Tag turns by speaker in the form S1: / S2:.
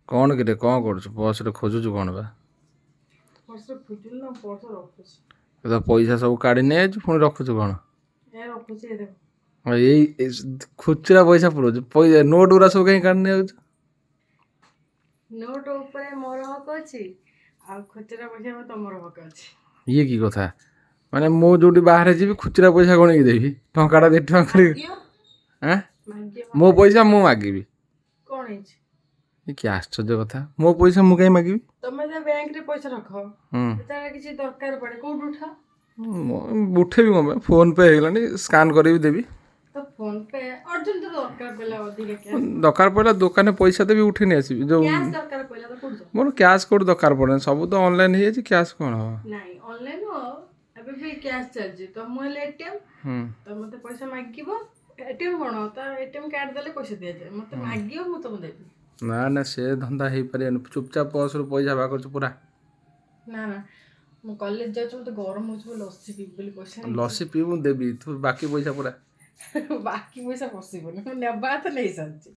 S1: କ'ଣ କିରେ କ'ଣ କରୁଛୁ ପର୍ସରେ ଖୋଜୁଛୁ କ'ଣ ବା
S2: ପର୍ସ ଖୋଜୁନି ନା ପର୍ସ ରଖୁଛି
S1: ତ ପଇସା ସବୁ କାଢ଼ି ନେଇଯାଉଛୁ ପୁଣି ରଖୁଛୁ କ'ଣ
S2: ଏ ରଖୁଛି ଏ ଦେଖ
S1: ଖୁଚୁରା ପଇସା ପୁରଉଛୁ ପଇସା ନୋଟ୍ ଗୁରା ସବୁ କାହିଁ କାଢ଼ି ନେଇଯାଉଛୁ
S2: ନୋଟ ଉପରେ ମୋର ହକ ଅଛି ଆଉ ଖୁଚୁରା ପଇସା ଉପରେ ତମର ହକ ଅଛି।
S1: ଇଏ କି କଥା ମାନେ ମୁଁ ଯୋଉଠି ବାହାରେ ଯିବି ଖୁଚୁରା ପଇସା ଗଣିକି ଦେବି ଟଙ୍କାଟା 2 ଟଙ୍କା କରିବି
S2: ମାଗିବ
S1: ଆଁ
S2: ମାଗିବ
S1: ମୋ ପଇସା ମୁଁ ମାଗିବି
S2: କଣ ହେଇଛି?
S1: ଏ କି ଆଶ୍ଚର୍ଯ୍ୟ କଥା ମୋ ପଇସା ମୁଁ କାହିଁ ମାଗିବି
S2: ତମେ ଯେ ବ୍ୟାଙ୍କରେ ପଇସା ରଖ
S1: ହୁଁ
S2: ଯେତେବେଳେ କିଛି ଦରକାର ପଡେ କୋଉଠୁ ଉଠାଅ?
S1: ଉଠେଇବି କ'ଣ ପାଇଁ ଫୋନ୍ ପେ ହେଇଗଲାଣି ସ୍କାନ୍ କରିବି ଦେବି
S2: ତ ଫୋନ ପେ ଅର୍ଜେଣ୍ଟ ଦରକାର ପଇଲା ଅଧିକା କ୍ୟାସ୍
S1: ଦରକାର ପଡ଼ିଲା ଦୋକାନରେ ପଇସା ଦେବି ଉଠେଇ ନେଇ ଆସିବି ଯୋଉ
S2: କ୍ୟାସ୍ ଦରକାର ପଇଲା ତ କୋଉଠୁ
S1: ମୋର କ୍ୟାସ୍ କୋଉଠି ଦରକାର ପଡ଼େନି ସବୁ ତ ଅନଲାଇନ୍ ହେଇଯାଇଛି କ୍ୟାସ୍ କ'ଣ ହବ
S2: ନାଇଁ ଅନଲାଇନ ଏବେ ବି କ୍ୟାସ୍ ଚାଲିଛି ତ ମୁଁ ହେଲେ ଏଟିଏମ୍
S1: ହୁଁ
S2: ତ ମତେ ପଇସା ମାଗିବ ଏଟିଏମ୍ କଣ ତା ଏଟିଏମ୍ କାର୍ଡ ଦେଲେ ପଇସା ଦିଆଯାଏ ମତେ ମାଗିବ ମୁଁ ତମକୁ ଦେବି।
S1: ନା ନା ସେ ଧନ୍ଦା ହେଇପାରିବନି ଚୁପଚାପ ପର୍ସରୁ ପଇସା ବାହାର କରୁଛୁ ପୁରା
S2: ନା ନା ମୁଁ କଲେଜ ଯାଉଛି ମତେ ଗରମ ହଉଛି ବୋଲି ଲସି ପିଇବି ବୋଲି ପଇସା ନେଇଛି।
S1: ଲସି ପିଇବୁ ଦେବି ତୁ ବାକି ପଇସା ପୁରା
S2: ବାକି ପଇସା ପଶିବନି ମୁଁ ନେବା ତ ନେଇସାରିଛି